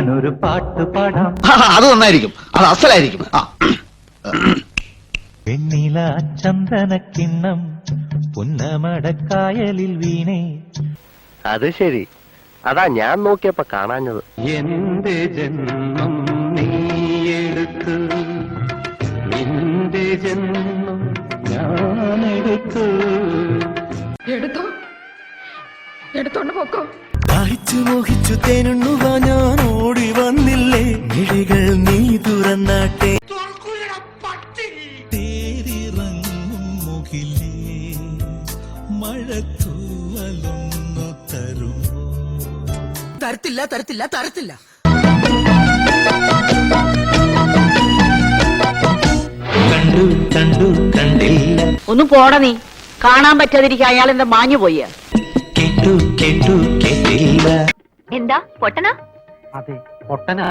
ഞാനൊരു പാട്ട് പാടാം. അത് നന്നായിരിക്കും, അത് അസലായിരിക്കും. വെണ്ണില ചന്ദനക്കിണ്ണം പുന്നമടക്കായലിൽ വീണേ. അത് ശരി, അതാ ഞാൻ നോക്കിയപ്പോ കാണാഞ്ഞത്. എന്റെ ജന്മം നീയെടുത്തു, എന്റെ ജന്മം ഞാനെടുത്തു. എടുത്തോണ്ട് പോക്കോ. ദാഹിച്ചു മോഹിച്ചു തേനുണ്ണുവാ ഞാൻ ഓടി വന്നില്ലേ, മിഴികൾ നീ തുറന്നാട്ടെ. തേരിറങ്ങും മുകിലേ മഴത്തൂവലൊന്നു തരുമോ? തരത്തില്ല തരത്തില്ല തരത്തില്ല. കണ്ടു കണ്ടു കണ്ടില്ല. ഒന്ന് പോട നീ. കാണാൻ പറ്റാതിരിക്കുക അയാൾ എന്താ മാഞ്ഞു പോയ. കേട്ടു കേട്ടു കേട്ടില്ല. എന്താ പൊട്ടനാ? അതെ, പൊട്ടനാ.